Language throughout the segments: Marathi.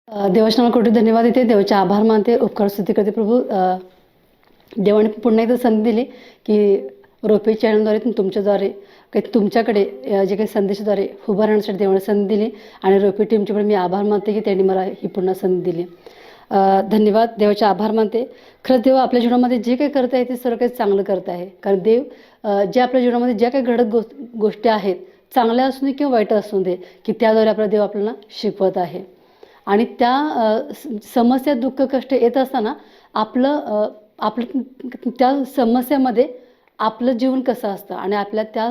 देवाच्या नावाला कोटी धन्यवाद देते, देवाचे आभार मानते, उपकार स्तुती करते. प्रभू देवाने पुन्हा एकदा संधी दिली की रोपे चॅनलद्वारे तुमच्याद्वारे काही तुमच्याकडे जे काही संदेशाद्वारे उभं राहण्यासाठी देवाने संधी दिली. आणि रोपे टीमचे पण मी आभार मानते की त्यांनी मला ही पुन्हा संधी दिली. धन्यवाद, देवाचे आभार मानते. खरंच देव आपल्या जीवनामध्ये जे काही करत आहे ते सर्व काही चांगलं करत आहे. कारण देव जे आपल्या जीवनामध्ये ज्या काही घडत गोष्टी आहेत, चांगल्या असू दे किंवा वाईट असू दे, की त्याद्वारे आपला देव आपल्याला शिकवत आहे. आणि त्या समस्या दुःख कष्ट येत असताना आपलं त्या समस्यामध्ये आपलं जीवन कसं असतं आणि आपल्या त्या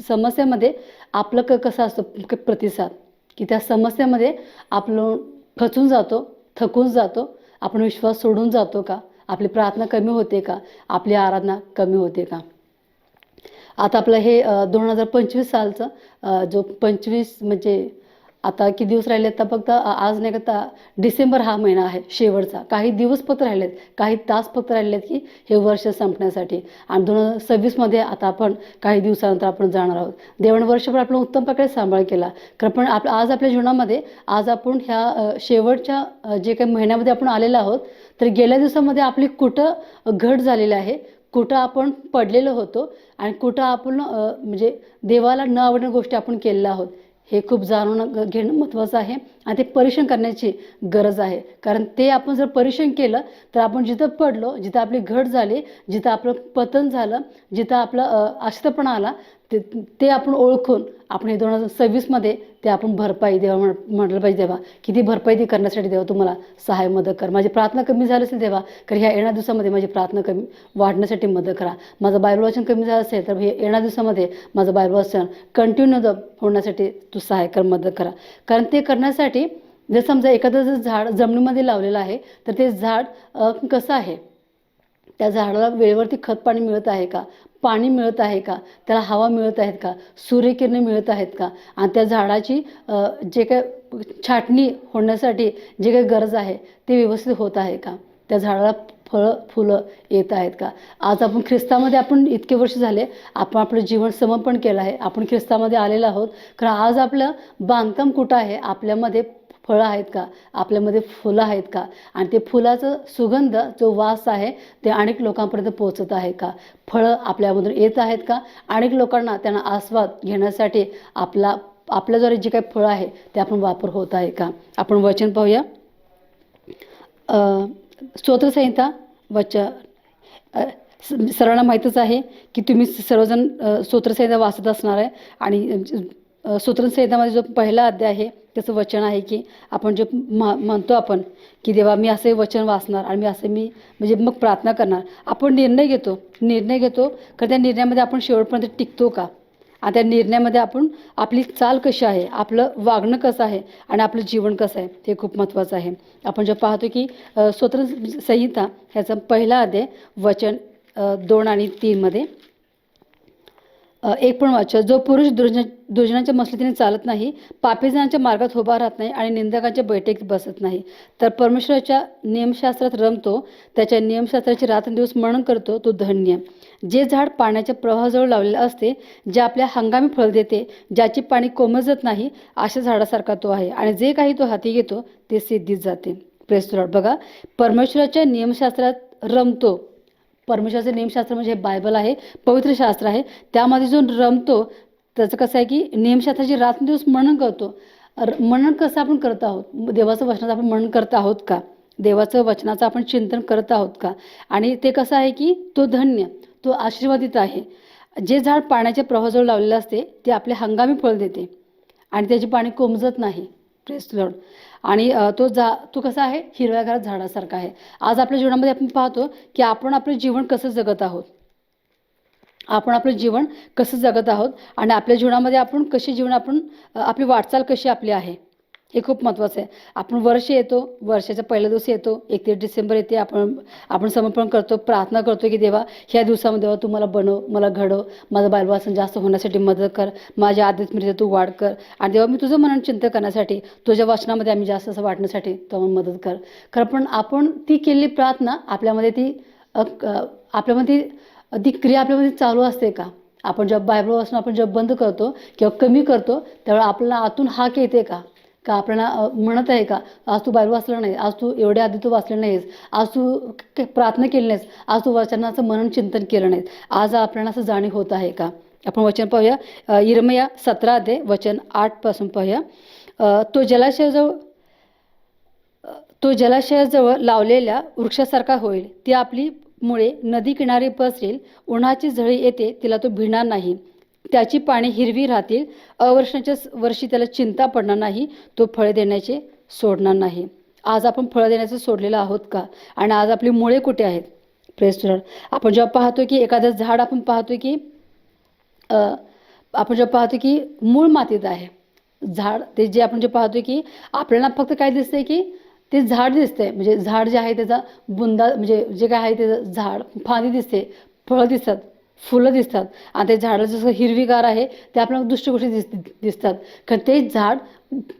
समस्यामध्ये आपलं कसं असतं प्रतिसाद, की त्या समस्यामध्ये आपलं खचून जातो, थकून जातो, आपण विश्वास सोडून जातो का, आपली प्रार्थना कमी होते का, आपली आराधना कमी होते का. आता आपलं हे 2025 सालचं जो 25 म्हणजे आता किती दिवस राहिले, आता फक्त आज नाही का डिसेंबर हा महिना आहे शेवटचा. काही दिवस फक्त राहिलेत, काही तास फक्त राहिलेत की हे वर्ष संपण्यासाठी. आणि 2026मध्ये आता आपण काही दिवसानंतर आपण जाणार आहोत. देवाने वर्षभर आपला उत्तम प्रकारे सांभाळ केला. कारण पण आज आपल्या जीवनामध्ये आज आपण ह्या शेवटच्या जे काही महिन्यामध्ये आपण आलेलो आहोत, तर गेल्या दिवसामध्ये आपली कुठं घट झालेली आहे, कुठं आपण पडलेलो होतो आणि कुठं आपण म्हणजे देवाला न आवडणाऱ्या गोष्टी आपण केलेल्या आहोत, हे खूप जाणून घेणं महत्त्वाचं आहे. आणि ते परीक्षण करण्याची गरज आहे. कारण ते आपण जर परीक्षण केलं तर आपण जिथं पडलो, जिथं आपली घट झाली, जिथं आपलं पतन झालं, जिथं आपलं अशक्तपणा आला, ते आपण ओळखून आपण हे 2026मध्ये ते आपण भरपाई देवा म्हटलं पाहिजे. देवा किती भरपाई करण्यासाठी देवा तुम्हाला सहाय्य मदत कर. माझी प्रार्थना कमी झाली असेल देवा, कारण ह्या येणाऱ्या दिवसामध्ये माझी प्रार्थना कमी वाढण्यासाठी मदत करा. माझं बायबल वाचन कमी झालं असेल तर हे येणाऱ्या दिवसामध्ये माझं बायबल वाचन कंटिन्यू होण्यासाठी तू सहाय्य कर, मदत करा. कारण ते करण्यासाठी जर समजा एखादं जर झाड जमिनीमध्ये लावलेलं आहे तर ते झाड कसं आहे, त्या झाडाला वेळेवरती खत पाणी मिळत आहे का, पाणी मिळत आहे का, त्याला हवा मिळत आहेत का, सूर्यकिरणे मिळत आहेत का, आणि त्या झाडाची जे काही छाटणी होण्यासाठी जे काही गरज आहे ते व्यवस्थित होत आहे का, त्या झाडाला फळं फुलं येत आहेत का. आज आपण ख्रिस्तामध्ये आपण इतके वर्ष झाले आपण आपलं जीवन समर्पण केलं आहे, आपण ख्रिस्तामध्ये आलेलो आहोत. कारण आज आपलं बांधकाम कुठं आहे, आपल्यामध्ये फळं आहेत का, आपल्यामध्ये फुलं आहेत का, आणि ते फुलाचं सुगंध जो वास आहे ते अनेक लोकांपर्यंत पोहोचत आहे का, फळं आपल्यामधून येत आहेत का, अनेक लोकांना त्यांना आस्वाद घेण्यासाठी आपल्याद्वारे जे काही फळं आहे ते आपण वापर होत आहे का. आपण वचन पाहूया. स्तोत्रसंहिता सर्वांना माहीतच आहे की तुम्ही सर्वजण स्तोत्रसंहिता वाचत असणार आहे. आणि स्तोत्रसंहितामध्ये जो पहिला अध्याय आहे त्याचं वचन आहे की आपण जे म्हणतो आपण की देवा मी असे वचन वाचणार आणि मी म्हणजे मग प्रार्थना करणार. आपण निर्णय घेतो कारण त्या निर्णयामध्ये आपण शेवटपर्यंत टिकतो का, आणि त्या निर्णयामध्ये आपण आपली चाल कशी आहे, आपलं वागणं कसं आहे आणि आपलं जीवन कसं आहे हे खूप महत्त्वाचं आहे. आपण जे पाहतो की स्तोत्रसंहिता ह्याचा पहिला अध्याय वचन 2 आणि 3मध्ये एक पण वाचा. जो पुरुष दुर्जनाच्या मसलतीने चालत नाही, पापीजनांच्या मार्गात उभा राहत नाही आणि निंदकांच्या बैठकीत बसत नाही, तर परमेश्वराच्या नियमशास्त्रात रमतो, त्याच्या नियमशास्त्राचे रात्रंदिवस मनन करतो, तो धन्य. जे झाड पाण्याच्या प्रवाहाजवळ लावलेले असते, जे आपल्या हंगामी फळ देते, ज्याची पाणी कोमजत नाही, अशा झाडासारखा तो आहे, आणि जे काही तो हाती घेतो ते सिद्धीत जाते. Press Lord. बघा, परमेश्वराच्या नियमशास्त्रात रमतो. परमेश्वराचं नियमशास्त्र म्हणजे हे बायबल आहे, पवित्र शास्त्र आहे. त्यामध्ये जो रमतो त्याचं कसं आहे की नियमशास्त्राची रात्रंदिवस मनन करतो. मनन कसं आपण करत आहोत, देवाचं वचनाचं आपण मनन करत आहोत का, देवाचं वचनाचं आपण चिंतन करत आहोत का. आणि ते कसं आहे की तो धन्य, तो आशीर्वादित आहे. जे झाड पाण्याच्या प्रवाहाजवळ लावलेलं असते ते आपले हंगामी फळ देते आणि त्याची पाणी कोमजत नाही. Press Lord. आणि तो कसा आहे, हिरव्यागार झाडासारखा आहे. आज आपल्या जीवनामध्ये आपण पाहतो की आपण आपलं जीवन कसं जगत आहोत, आणि आपल्या जीवनामध्ये आपण आपली वाटचाल कशी आपली आहे हे खूप महत्त्वाचं आहे. आपण वर्ष येतो, वर्षाचा पहिला दिवस येतो, 31 डिसेंबर येते, आपण समर्पण करतो, प्रार्थना करतो की देवा ह्या दिवसामध्ये देवा तू मला बनव, मला घडव, माझं बायबल वाचन जास्त होण्यासाठी मदत कर, माझ्या आध्यात्मिकता तू वाढ कर, आणि देवा मी तुझं मनन चिंतन करण्यासाठी, तुझ्या वचनामध्ये आम्ही जास्त असं वाटण्यासाठी तू मदत कर. कारण पण आपण ती केलेली प्रार्थना आपल्यामध्ये ती क्रिया आपल्यामध्ये चालू असते का. आपण जेव्हा बायबल वाचून आपण जेव्हा बंद करतो किंवा कमी करतो त्यावेळेला आपल्याला आतून हाक येते का, का आपल्याला म्हणत आहे का आज तू बायबल वाचलं नाही, आज तू एवढ्या आधी तू वाचलं नाहीस, आज तू प्रार्थना केली नाहीस, आज तू वचनाचं मनन चिंतन केलं नाहीस, आज आपल्याला असं जाणीव होत आहे का? आपण वचन पाहूया इर्मिया 17 अध्याय वचन 8 पासून पाहूया. तो जलाशयाजवळ लावलेल्या वृक्षासारखा होईल, ती आपली मुळे नदी किनारी पसरेल, उन्हाची झळी येते तिला तो भिणार नाही, त्याची पाने हिरवी राहतील, अवर्षणाच्या वर्षी त्याला चिंता पडणार नाही, तो फळे देण्याचे सोडणार नाही. आज आपण फळं देण्याचं सोडलेलं आहोत का? आणि आज आपली मुळे कुठे आहेत? Press Lord. आपण जेव्हा पाहतो की एखादं झाड आपण पाहतो की मूळ मातीत आहे झाड, ते जे आपण जे पाहतो की आपल्याला फक्त काय दिसतंय की ते झाड दिसतंय, म्हणजे झाड जे आहे त्याचा बुंदा, म्हणजे जे काय आहे त्याचं झाड, फांदी दिसते, फळं दिसतात, फुलं दिसतात, आणि ते झाड जसं हिरवीगार आहे ते आपल्याला दुसऱ्या गोष्टी दिसतात. कारण ते झाड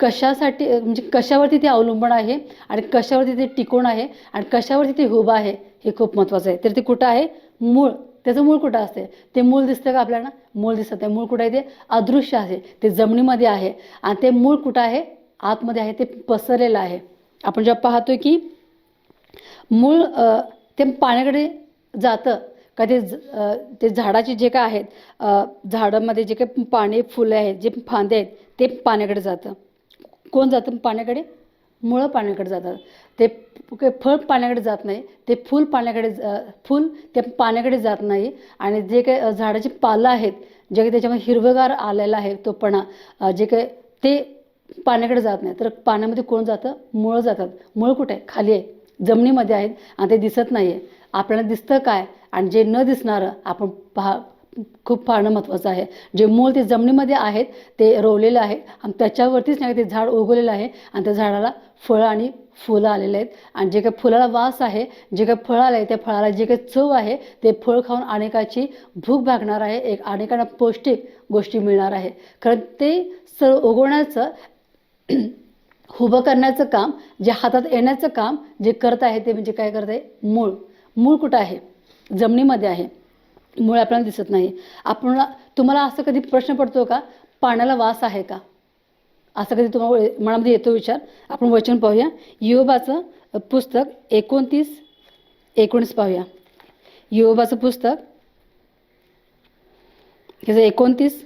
कशासाठी, म्हणजे कशावरती ते अवलंबून आहे आणि कशावरती ते टिकून आहे आणि कशावरती ते उभं आहे हे खूप महत्त्वाचं आहे. तर ते कुठं आहे? मूळ. त्याचं मूळ कुठं असते? ते मूळ दिसतं का आपल्याला? मूळ दिसतं. ते मूळ कुठं आहे? ते अदृश्य आहे, ते जमिनीमध्ये आहे, आणि ते मूळ कुठं आहे? आतमध्ये आहे, ते पसरलेलं आहे. आपण जेव्हा पाहतो की मूळ ते पाण्याकडे जातं का, ते झाडाचे जे काय आहेत, झाडामध्ये जे काही पाने फुलं आहेत, जे फांदे आहेत, ते पाण्याकडे जातं. कोण जातं पाण्याकडे? मुळं पाण्याकडे जातात. ते फळ पाण्याकडे जात नाही, ते फूल ते पाण्याकडे जात नाही, आणि जे काही झाडाची पालं आहेत, जे काही त्याच्यामध्ये हिरवगार आलेला आहे तो पणा, जे काही ते पाण्याकडे जात नाही. तर पाण्यामध्ये कोण जातं? मुळं जातात. मुळं कुठे आहे? खाली आहे, जमिनीमध्ये आहेत, आणि ते दिसत नाही आहे. आपल्याला दिसतं काय आणि जे न दिसणारं आपण खूप पाहणं महत्त्वाचं आहे. जे मूळ ते जमिनीमध्ये आहेत, ते रोवलेलं आहे, आणि त्याच्यावरतीच नाही ते झाड उगवलेलं आहे, आणि त्या झाडाला फळं आणि फुलं आलेले आहेत, आणि जे काही फुलाला वास आहे, जे काही फळं आलं आहे, त्या फळाला जे काही चव आहे, ते फळ खाऊन अनेकाची भूक भागणार आहे, अनेकांना पौष्टिक गोष्टी मिळणार आहे. कारण ते सर्व उगवण्याचं उभं करण्याचं काम, जे हातात येण्याचं काम जे करत आहे ते म्हणजे काय करत आहे? मूळ. मूळ कुठं आहे? जमिनीमध्ये आहे. मूळ आपल्याला दिसत नाही. तुम्हाला असं कधी प्रश्न पडतो का, पाण्याला वास आहे का? असं कधी तुम्हाला मनामध्ये येतो विचार? आपण वचन पाहूया, योबाचं पुस्तक 29:19 पाहूया. योबाचं पुस्तक ह्याचं 29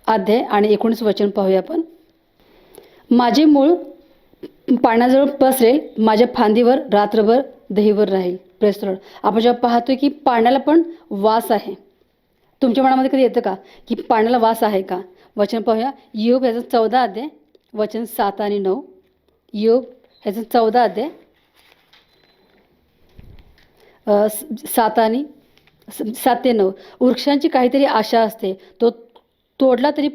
अध्याय आणि 19 वचन पाहूया आपण. माझे मूळ पाण्याजवळ पसरेल, माझ्या फांदीवर रात्रभर दहीवर राहील. Press Lord. आपण जेव्हा पाहतो की पाण्याला पण वास आहे, तुमच्या मनामध्ये कधी येतं का की पाण्याला वास आहे का? वचन पाहूया, योग ह्याचं 14 अध्याय वचन 7 आणि 9. योग ह्याचं 14 अध्याय 7 ते 9. वृक्षांची काहीतरी आशा असते, तो तोडला तरी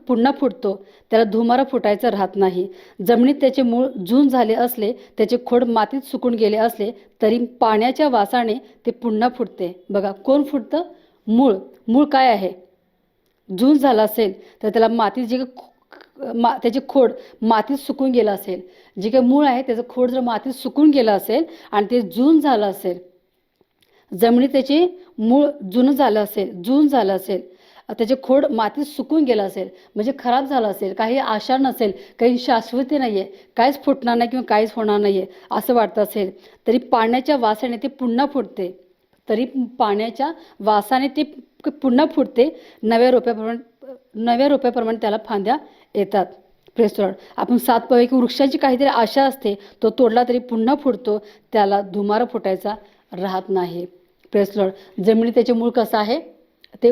पुन्हा फुटतो, त्याला धुमारा फुटायचं राहत नाही. जमिनीत त्याचे मूळ जून झाले असले, त्याचे खोड मातीत सुकून गेले असले, तरी पाण्याच्या वासाने ते पुन्हा फुटते. बघा, कोण फुटतं? मूळ. मूळ काय आहे? जून झाला असेल तर त्याला मातीत त्याचे खोड मातीत सुकून गेलं असेल, जे काही मूळ आहे त्याचं खोड जर मातीत सुकून गेलं असेल आणि ते जून झालं असेल, जमिनीत त्याचे मूळ जून झालं असेल, त्याचे खोड मातीत सुकून गेलं असेल, म्हणजे खराब झालं असेल, काही आशा नसेल, काही शाश्वती नाही आहे, काहीच फुटणार नाही किंवा काहीच होणार नाही आहे असं वाटतं असेल, तरी पाण्याच्या वासाने ते पुन्हा फुटते. पुन्हा फुटते. नव्या रोप्याप्रमाणे त्याला फांद्या येतात. Press Lord. आपण 7 पाहूया की वृक्षाची काहीतरी आशा असते, तो तोडला तरी पुन्हा फुटतो, त्याला धुमारा फुटायचा राहत नाही. Press Lord. जमिनीत त्याचे मूळ कसं आहे? ते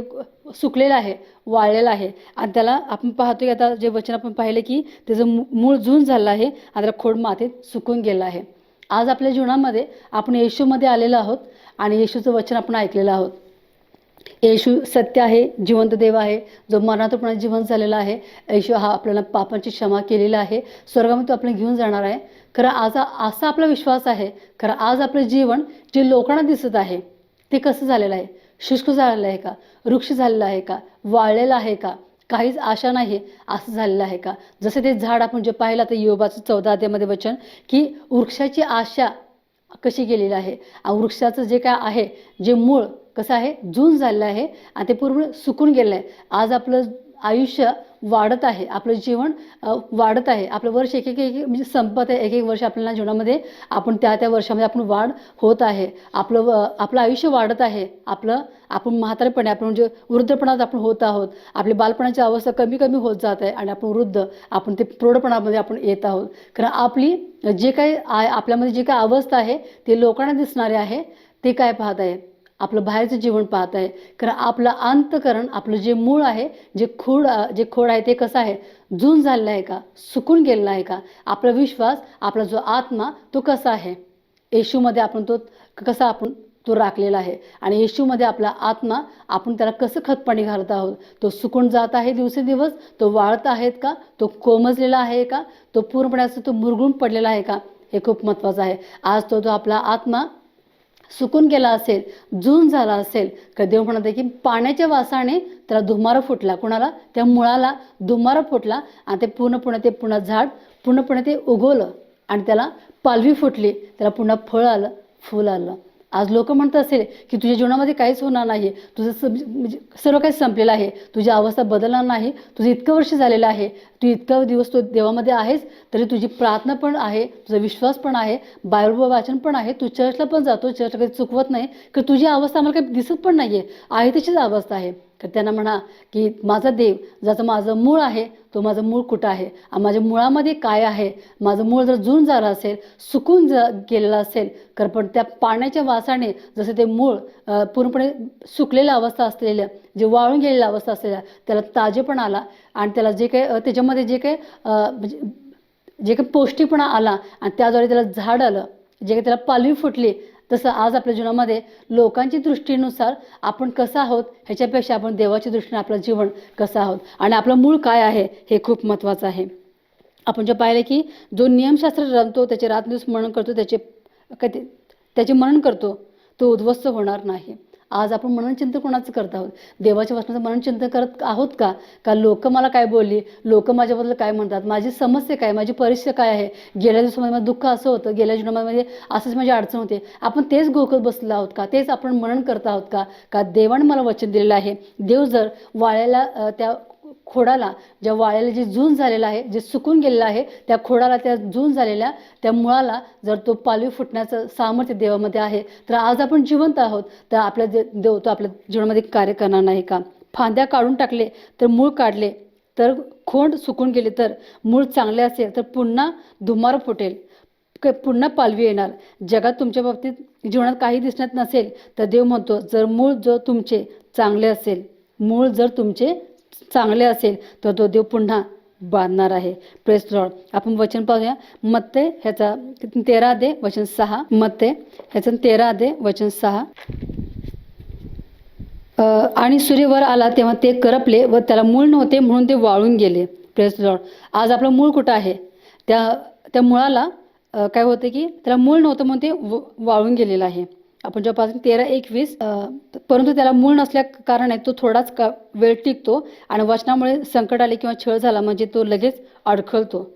सुकलेलं आहे, वाळलेलं आहे, आणि त्याला आपण पाहतो की आता जे वचन आपण पाहिलं की त्याचं मूळ जून झालं आहे आणि त्याला खोड मातीत सुकून गेलं आहे. आज आपल्या जीवनामध्ये आपण येशूमध्ये आलेलो आहोत आणि येशूचं वचन आपण ऐकलेलं आहोत. येशू सत्य आहे, जिवंत देव आहे, जो मरणातून जिवंत झालेला आहे. येशू हा आपल्याला पापांची क्षमा केलेला आहे, स्वर्गामध्ये तो आपल्याला घेऊन जाणार आहे. खरं आज असा आपला विश्वास आहे. खरं आज आपलं जीवन जे लोकांना दिसत आहे ते कसं झालेलं आहे? शुष्क झालेलं आहे का? वृक्ष झालेला आहे का? वाळलेला आहे का? काहीच आशा नाही असं झालेलं आहे का? जसं ते झाड आपण जे पाहिलं तर योबाचं 14 अध्यायामध्ये वचन की वृक्षाची आशा कशी गेलेली आहे, वृक्षाचं जे काय आहे, जे मूळ कसं आहे? जून झालेलं आहे आणि ते पूर्ण सुकून गेलं आहे. आयुष्य वाढत आहे, आपलं जीवन वाढत आहे, आपलं वर्ष एक एक एक म्हणजे संपत आहे, एक एक वर्ष आपल्याला जीवनामध्ये आपण त्या वर्षामध्ये आपण वाढ होत आहे, आपलं आयुष्य वाढत आहे, आपण म्हातारपणे आपण म्हणजे वृद्धपणात आपण होत आहोत, आपली बालपणाची अवस्था कमी कमी होत जात आहे आणि आपण वृद्ध आपण ते प्रौढपणामध्ये आपण येत आहोत. कारण आपली जे काही आपल्यामध्ये जे काही अवस्था आहे ते लोकांना दिसणारे आहे, ते काय पाहत आहे, आपलं बाहेरचं जीवन पाहत आहे. कारण आपलं अंतकरण, आपलं जे मूळ आहे, जे खोड आहे ते कसं आहे, जून झालेलं आहे का, सुकून गेलेला आहे का, आपला विश्वास, आपला जो आत्मा तो कसा आहे, येशूमध्ये आपण तो राखलेला आहे. आणि येशूमध्ये आपला आत्मा आपण त्याला कसं खतपाणी घालत आहोत, तो सुकून जात आहे दिवसेंदिवस, तो वाळत आहेत का, तो कोमजलेला आहे का, तो पूर्णपणे असं तो मुरगळून पडलेला आहे का, हे खूप महत्त्वाचं आहे. आज तो आपला आत्मा सुकून गेला असेल, जून झाला असेल, तर देव म्हणत आहे की पाण्याच्या वासाने त्याला धुमारा फुटला, कोणाला, त्या मुळाला धुमारा फुटला आणि ते पुन्हा झाड पूर्णपणे ते उगवलं आणि त्याला पालवी फुटली, त्याला पुन्हा फळ आलं, फूल आलं. आज लोक म्हणत असेल की तुझ्या जीवनामध्ये काहीच होणार नाही, तुझं म्हणजे सर्व काही संपलेलं आहे, तुझी अवस्था बदलणार नाही, तुझं इतकं वर्ष झालेलं आहे, तू इतका दिवस तो देवामध्ये आहेस, तरी तुझी प्रार्थना पण आहे, तुझा विश्वास पण आहे, बायबल वाचन पण आहे, तू चर्चला पण जातो, चर्चला काही चुकवत नाही, की तुझी अवस्था आम्हाला काही दिसत पण नाही आहे तशीच अवस्था आहे. तर त्यांना म्हणा की माझा देव, ज्याचं माझं मूळ आहे, तो माझं मूळ कुठं आहे, माझ्या मुळामध्ये काय आहे, माझं मूळ जर जून झालं असेल, सुकून गेलेलं असेल, तर पण त्या पाण्याच्या वासाने जसं ते मूळ पूर्णपणे सुकलेल्या अवस्था असलेल्या, जे वाळून गेलेल्या अवस्था असलेल्या, त्याला ताजेपणा आला आणि त्याला जे काही त्याच्यामध्ये जे काही म्हणजे जे काही पौष्टिकपणा आला आणि त्याद्वारे त्याला झाड आलं, जे काही त्याला पालवी फुटली. तसं आज आपल्या जीवनामध्ये लोकांची दृष्टीनुसार आपण कसं आहोत ह्याच्यापेक्षा आपण देवाच्या दृष्टीने आपलं जीवन कसं आहोत आणि आपलं मूळ काय आहे हे खूप महत्त्वाचं आहे. आपण जे पाहिलं की जो नियमशास्त्र रमतो, त्याचे रात्रदिवस मनन करतो, त्याचे मनन करतो, तो उद्ध्वस्त होणार नाही. आज आपण मननचिंतन कोणाचं करत आहोत, देवाच्या वचनाचं मननचिंतन करत आहोत का, का लोक मला काय बोलली, लोक माझ्याबद्दल काय म्हणतात, माझी समस्या काय, माझी परिस्थिती काय आहे, गेल्या दिवसामध्ये माझं दुःख असं होतं, गेल्या जीवनामध्ये असंच माझी अडचण होते, आपण तेच घोकत बसलो आहोत का, तेच आपण मनन करत आहोत का, का देवाने मला वचन दिलेलं आहे. देव जर वाळ्याला त्या खोडाला, ज्या वाळ्याला जे जून झालेलं आहे, जे सुकून गेलेलं आहे, त्या खोडाला, त्या जून झालेल्या त्या मुळाला जर तो पालवी फुटण्याचं सामर्थ्य देवामध्ये आहे, तर आज आपण जिवंत आहोत, तर आपल्या देव तो आपल्या जीवनामध्ये कार्य करणार नाही का. फांद्या काढून टाकले तर मूळ काढले, तर खोड सुकून गेले, तर मूळ चांगले असेल तर पुन्हा धुमार फुटेल, पुन्हा पालवी येणार. जगात तुमच्या बाबतीत जीवनात काही दिसण्यात नसेल, तर देव म्हणतो जर मूळ जर तुमचे चांगले असेल, मूळ जर तुमचे चांगले असेल, तर तो देव पुन्हा बांधणार आहे. Praise Lord. आपण वचन पाहूया, मत्ते ह्याचा 13 अध्याय वचन 6, मत्ते ह्याचा 13 अध्याय वचन 6. आणि सूर्य वर आला तेव्हा ते करपले व त्याला मूळ नव्हते म्हणून ते वाळून गेले. Praise Lord. आज आपलं मूळ कुठं आहे, त्या मुळाला काय होते की त्याला मूळ नव्हतं म्हणून ते वाळून गेलेलं आहे. आपण जेव्हापासून 13:21, परंतु त्याला मूळ नसल्या कारणाने तो थोडाच वेळ टिकतो आणि वचनामुळे संकट आले किंवा छळ झाला म्हणजे तो लगेच अडखळतो.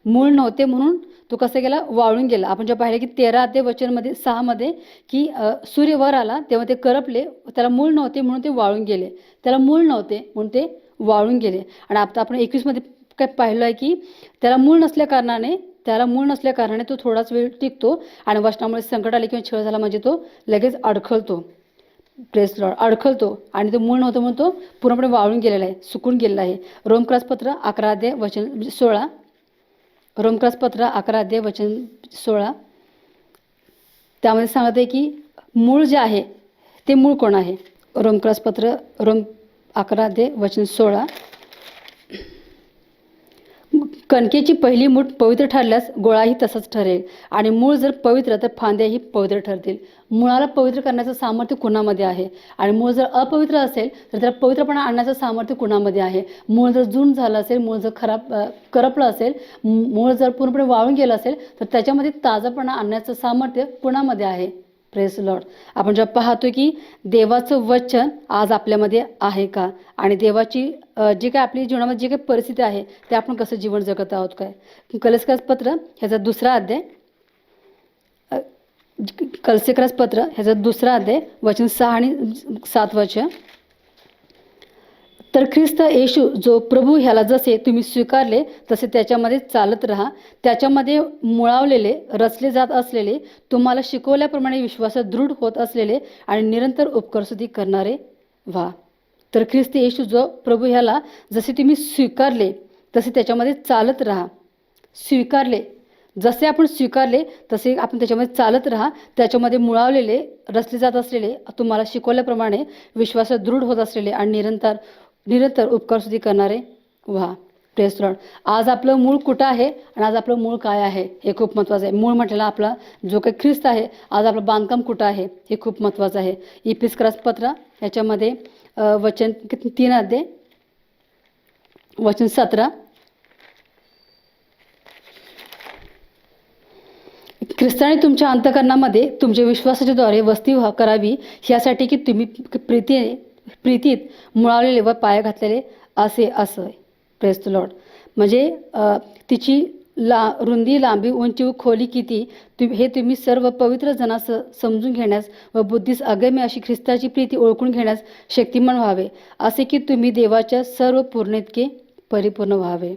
मूळ नव्हते म्हणून तो कसं गेला, वाळून गेला. आपण जेव्हा पाहिलं की 13 अध्याय वचनमध्ये 6 की सूर्य वर आला तेव्हा ते करपले, त्याला मूळ नव्हते म्हणून ते वाळून गेले, त्याला मूळ नव्हते म्हणून ते वाळून गेले. आणि आता आपण 21 काय पाहिलं आहे की त्याला मूळ नसल्या कारणाने तो थोडाच वेळ टिकतो आणि वचनामुळे संकट आले किंवा छळ झाला म्हणजे तो लगेच अडखळतो. Press Lord. अडखळतो आणि तो मूळ नव्हतं म्हणून तो पूर्णपणे वाळून गेलेला आहे, सुकून गेलेला आहे. रोमक्रसपत्र 11 अध्याय वचन 16, रोमक्रसपत्र 11 अध्याय वचन 16, त्यामध्ये सांगत आहे की मूळ जे आहे ते मूळ कोण आहे. रोमक्रसपत्र 11 अध्याय वचन 16. कणकेची पहिली मूठ पवित्र ठरल्यास गोळाही तसाच ठरेल आणि मूळ जर पवित्र तर फांद्याही पवित्र ठरतील. मुळाला पवित्र करण्याचं सामर्थ्य कुणामध्ये आहे आणि मूळ जर अपवित्र असेल तर त्याला पवित्रपणा आणण्याचं सामर्थ्य कुणामध्ये आहे. मूळ जर जून झालं असेल, मूळ जर करपलं असेल, मूळ जर पूर्णपणे वाळून गेलं असेल तर त्याच्यामध्ये ताजापणा आणण्याचं सामर्थ्य कुणामध्ये आहे. Praise Lord. आपण जेव्हा पाहतो की देवाचं वचन आज आपल्यामध्ये आहे का आणि देवाची जे काही आपली जीवनामध्ये जे काही परिस्थिती आहे ते आपण कसं जीवन जगत आहोत काय. कलस्करासपत्र ह्याचा 2 अध्याय, कलस्करासपत्र ह्याचा 2 अध्याय वचन 6 आणि 7 वचन. तर ख्रिस्त येशू जो प्रभू ह्याला जसे तुम्ही स्वीकारले तसे त्याच्यामध्ये चालत राहा, त्याच्यामध्ये मुळावलेले, रचले जात असलेले, तुम्हाला शिकवल्याप्रमाणे विश्वासात दृढ होत असलेले आणि निरंतर उपकारस्तुती करणारे व्हा. तर ख्रिस्त येशू जो प्रभू ह्याला जसे तुम्ही स्वीकारले तसे त्याच्यामध्ये चालत राहा. स्वीकारले, जसे आपण स्वीकारले तसे आपण त्याच्यामध्ये चालत राहा, त्याच्यामध्ये मुळावलेले, रचले जात असलेले, तुम्हाला शिकवल्याप्रमाणे विश्वासात दृढ होत असलेले आणि निरंतर निरंतर उपकारस्तुती करणारे व्हा. Praise Lord. आज आपलं मूळ कुठं आहे आणि आज आपलं मूळ काय आहे हे खूप महत्त्वाचं आहे. मूळ म्हटलेला आपला जो काही ख्रिस्त आहे, आज आपलं बांधकाम कुठं आहे हे खूप महत्त्वाचं आहे. इफिसकरास पत्र याच्यामध्ये वचन 3 अध्याय वचन 17. ख्रिस्ताने तुमच्या अंतःकरणामध्ये तुमच्या विश्वासाच्या द्वारे वस्ती करावी, ह्यासाठी की तुम्ही प्रीतीत मुळावलेले व पाया घातलेले असं. Praise the Lord. म्हणजे तिची रुंदी, लांबी, उंची व खोली किती हे तुम्ही सर्व पवित्र जनास समजून घेण्यास व बुद्धीस अगम्य अशी ख्रिस्ताची प्रीती ओळखून घेण्यास शक्तिमान व्हावे, असे की तुम्ही देवाच्या सर्व पूर्णेतके परिपूर्ण व्हावे.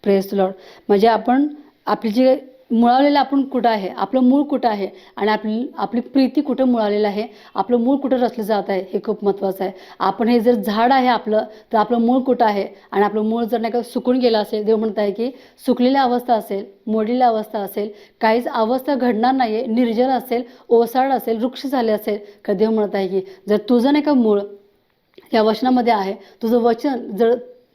Praise the Lord. म्हणजे आपण आपली जे मुळावलेलं आपण कुठं आहे, आपलं मूळ कुठं आहे आणि आपली प्रीती कुठं मुळालेलं आहे, आपलं मूळ कुठं रचलं जात आहे हे खूप महत्त्वाचं आहे. आपण हे जर झाड आहे आपलं, तर आपलं मूळ कुठं आहे आणि आपलं मूळ जर नाही का सुकून गेलं असेल, देव म्हणत आहे की सुकलेली अवस्था असेल, मोडलेली अवस्था असेल, काहीच अवस्था घडणार नाही आहे, निर्जल असेल, ओसाड असेल, वृक्ष झाले असेल, तर देव म्हणत आहे की जर तुझं नाही का मूळ या वचनामध्ये आहे, तुझं वचन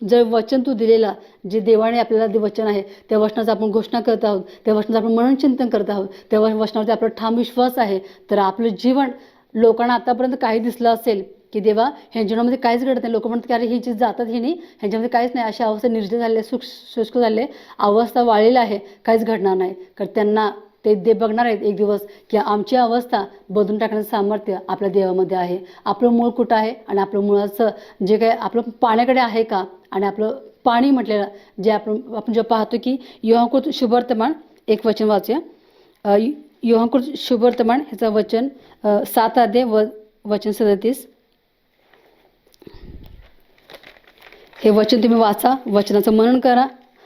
जर वचन तू दिलेला, जे देवाने आपल्याला वचन आहे त्या वचनाचं आपण घोषणा करत आहोत, त्या वचनाचं आपण मननचिंतन करत आहोत, त्या वचनावरती आपला ठाम विश्वास आहे, तर आपलं जीवन लोकांना आतापर्यंत काही दिसलं असेल की देवा ह्या जीवनामध्ये काहीच घडत नाही, लोक म्हणतात की अरे ही जी जातात ही नाही, ह्यांच्यामध्ये काहीच नाही, अशा अवस्था निर्जल झालेल्या, शुष्क झाले, अवस्था वाळलेली आहे, काहीच घडणार नाही. कारण त्यांना ते बघणार आहेत एक दिवस की आमची अवस्था बदलून टाकण्याचं सामर्थ्य आपल्या देवामध्ये आहे. आपलं मूळ कुठं आहे आणि आपलं मुळाचं जे काय आपलं पाण्याकडे आहे का, आणि आपलं पाणी म्हटलेलं जे आपण जेव्हा पाहतो की योहांकृत शुभवर्तमान एक वचन वाचूया. योहांकृत शुभवर्तमान ह्याचं वचन 7 अध्याय वचन 37. हे वचन तुम्ही वाचा, वचनाचं मनन करा,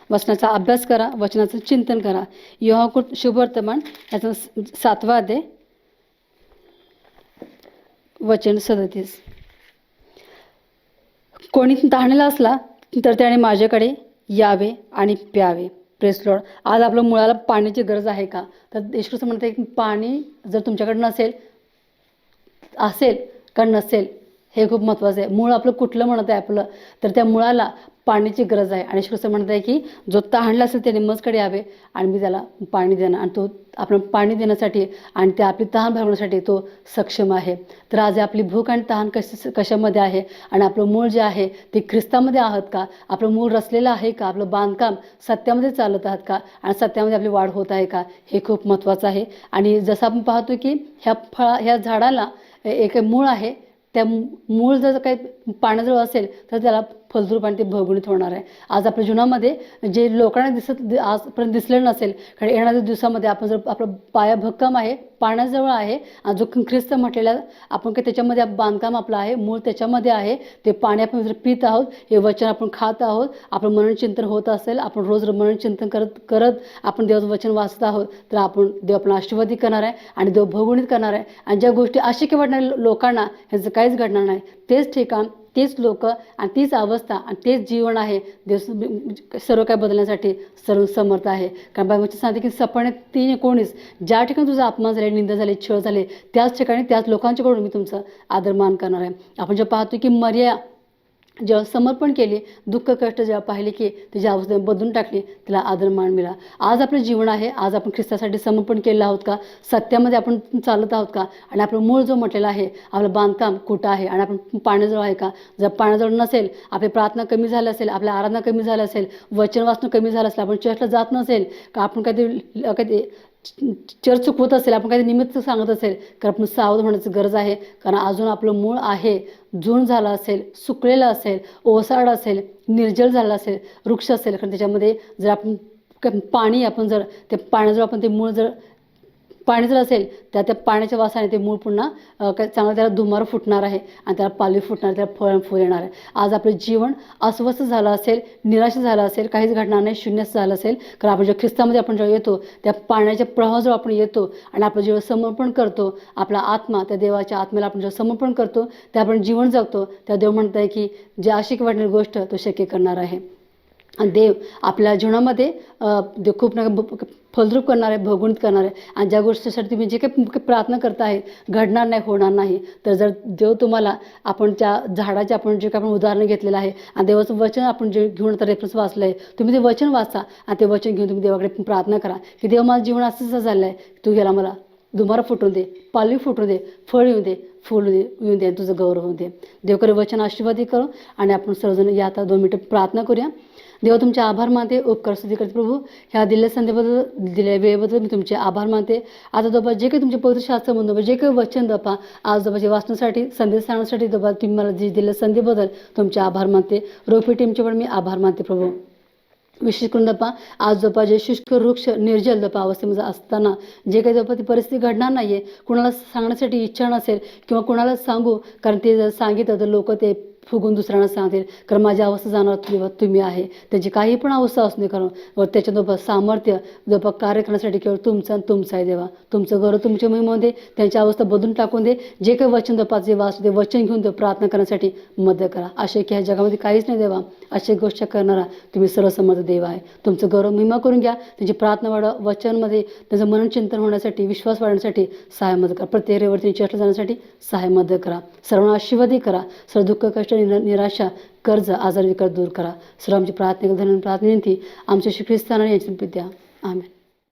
वचनाचा अभ्यास करा, वचनाचं चिंतन करा. योहांकृत शुभवर्तमान ह्याचं 7 अध्याय वचन 37. कोणी तहानलेला असला तर त्याने माझ्याकडे यावे आणि प्यावे. Praise Lord. आज आपल्या मुळाला पाण्याची गरज आहे का, तर येशू ख्रिस्त म्हणते की पाणी जर तुमच्याकडे असेल का नसेल हे खूप महत्त्वाचं आहे. मूळ आपलं कुठलं म्हणत आहे आपलं, तर त्या मुळाला पाण्याची गरज आहे. आणि येशू ख्रिस्त म्हणत आहे की जो तहानला असेल त्याने माझ्याकडे यावे आणि मी त्याला पाणी देणार, आणि तो आपण पाणी देण्यासाठी आणि ते आपली तहान भागवण्यासाठी तो सक्षम आहे. तर आज आपली भूक आणि तहान कशामध्ये आहे आणि आपलं मूळ जे आहे ते ख्रिस्तामध्ये आहात का, आपलं मूळ रचलेलं आहे का, आपलं बांधकाम सत्यामध्ये चालत आहात का आणि सत्यामध्ये आपली वाढ होत आहे का, हे खूप महत्त्वाचं आहे. आणि जसं आपण पाहतो की ह्या झाडाला एक मूळ आहे, त्या मूळ जर काही पाण्याजवळ असेल तर त्याला फलद्रूप आणि ते भगुणित होणार आहे. आज आपल्या जीवनामध्ये जे लोकांना आजपर्यंत दिसलेलं नसेल, कारण येणाऱ्या दिवसामध्ये आपण जर आपला पाया भक्कम आहे, पाण्याजवळ आहे, जो ख्रिस्त म्हटलेला आपण काही त्याच्यामध्ये बांधकाम आपलं आहे, मूळ त्याच्यामध्ये आहे, ते पाणी आपण जर पित आहोत, हे वचन आपण खात आहोत, आपलं मननचिंतन होत असेल, आपण रोज मननचिंतन करत आपण देवाचं वचन वाचत आहोत, तर देव आपला आशीर्वादी करणार आहे आणि देव भगुणित करणार आहे. आणि ज्या गोष्टी अशक्य वाटणाऱ्या लोकांना ह्याचं काहीच घडणार नाही. तेच ठिकाण, तेच लोक आणि तीच अवस्था आणि तेच जीवन आहे. देव सर्व काय बदलण्यासाठी सर्व समर्थ आहे. कारण बायबलचे सांगते की सपने 3:19 ज्या ठिकाणी तुझा अपमान झाले, निंदा झाले, छळ झाले, त्याच ठिकाणी त्याच लोकांच्याकडून मी तुमचं आदरमान करणार आहे. आपण जेव्हा पाहतो की मरिया जेव्हा समर्पण केले, दुःख कष्ट जेव्हा पाहिले की त्याची अवस्था बदलून टाकली, तिला आदरमान मिळाला. आज आपलं जीवन आहे, आज आपण ख्रिस्तासाठी समर्पण केलेलं आहोत का, सत्यामध्ये आपण चालत आहोत का, आणि आपलं मूळ जो म्हटलेला आहे आपलं बांधकाम कुठं आहे आणि आपण पाण्याजवळ आहे का. जर पाण्याजवळ नसेल, आपली प्रार्थना कमी झाली असेल, आपल्या आराधना कमी झाली असेल, वचन वाचणं कमी झालं असेल, आपण चर्चला जात नसेल का, आपण काहीतरी चर्च चुकवत असेल, आपण काही निमित्त सांगत असेल, तर आपण सावध होण्याची गरज आहे. कारण अजून आपलं मूळ आहे, जून झालं असेल, सुकलेलं असेल, ओसाड असेल, निर्जल झालं असेल, वृक्ष असेल, कारण त्याच्यामध्ये जर आपण पाणी आपण जर त्या पाण्याजवळ आपण ते मूळ जर पाणी जर असेल त्या पाण्याच्या वासाने ते मूळ पुन्हा चांगलं त्याला धुमार फुटणार आहे आणि त्याला पालवी फुटणार, त्याला फुल येणार आहे. आज आपलं जीवन अस्वस्थ झालं असेल, निराश झालं असेल, काहीच घडणार नाही, शून्यच झालं असेल, कारण आपण जेव्हा ख्रिस्तामध्ये आपण जेव्हा येतो त्या पाण्याच्या प्रवाहाजवळ आपण येतो आणि आपण जेव्हा समर्पण करतो आपला आत्मा त्या देवाच्या आत्म्याला आपण जेव्हा समर्पण करतो त्या आपण जीवन जगतो, त्या देव म्हणत आहे की जे अशक्य वाटणारी गोष्ट तो शक्य करणार आहे. आणि देव आपल्या जीवनामध्ये देव खूप फलद्रूप करणार आहे, भगवंत करणार आहे. आणि ज्या गोष्टीसाठी तुम्ही जे काही प्रार्थना करता आहे घडणार नाही, होणार नाही, तर जर देव तुम्हाला आपण त्या झाडाचे आपण जे काही आपण उदाहरण घेतलेलं आहे आणि देवाचं वचन आपण जे घेऊन आता रेफरन्स वाचलं आहे, तुम्ही ते वचन वाचा आणि ते वचन घेऊन तुम्ही देवाकडे प्रार्थना करा की देव माझं जीवन असंच झालं आहे, तू याला मला दुमारा फुटून दे, पालवी फुटू दे, फळ येऊ दे, फुल येऊन दे, तुझं गौरव होऊ दे. देवकडे वचन आशीर्वादी करू आणि आपण सर्वजण या आता 2 मिनिटं प्रार्थना करूया. देवा तुमचे आभार मानते, उपकार स्तुती करते प्रभू. ह्या दिलेल्या संधीबद्दल, दिलेल्या वेळेबद्दल मी तुमचे आभार मानते. आता दोबा जे काही तुमचे पवित्र शास्त्र म्हणून जे काही वचन दपा आज दोबाचे वाचण्यासाठी, संदेश सांगण्यासाठी दोबा तुम्ही मला जे दिलेल्या संधीबद्दल तुमचे आभार मानते. रोपी टीमचे पण मी आभार मानते प्रभू. विशेष करून दपा आज दपा जे शुष्क वृक्ष निर्जल दपा अवस्थेमध्ये असताना जे काही दपा ती परिस्थिती घडणार नाही आहे, कुणाला सांगण्यासाठी इच्छा नसेल किंवा कुणाला सांगू, कारण ते जर सांगितलं तर लोक ते फुगून दुसऱ्यांना सांगतील, कारण माझी अवस्था जाणार तुम्ही आहे. त्याची काही पण अवस्था असू नये, कारण व त्याच्यात सामर्थ्य दपा कार्य करण्यासाठी केवळ तुमचं आहे देवा. तुमचं गौरव तुमच्या महिमेमध्ये त्यांची अवस्था बदलून टाकून दे. जे काही वचन दपा जे वाचू ते वचन घेऊन ते प्रार्थना करण्यासाठी मदत करा. असे की ह्या जगामध्ये काहीच नाही देवा, अशा गोष्टी करणारा तुम्ही सर्वसमर्थ देव आहे. तुमचं गौरव महिमा करून घ्या. त्यांची प्रार्थना वाढवा, वचनमध्ये त्यांचं मननचिंतन होण्यासाठी, विश्वास वाढण्यासाठी सहाय्य मदत करा. प्रत्येक रेवरती चर्चा जाण्यासाठी सहाय्य मदत करा. सर्वांना आशीर्वादी करा. सर्व दुःख, कष्ट, निराशा, कर्ज, आजार, विकार दूर करा. सर्व आमची प्रार्थना धन्यवाद प्रार्थना विनंती आमच्या श्री ख्रिस्ताना यांची विद्या. आमेन.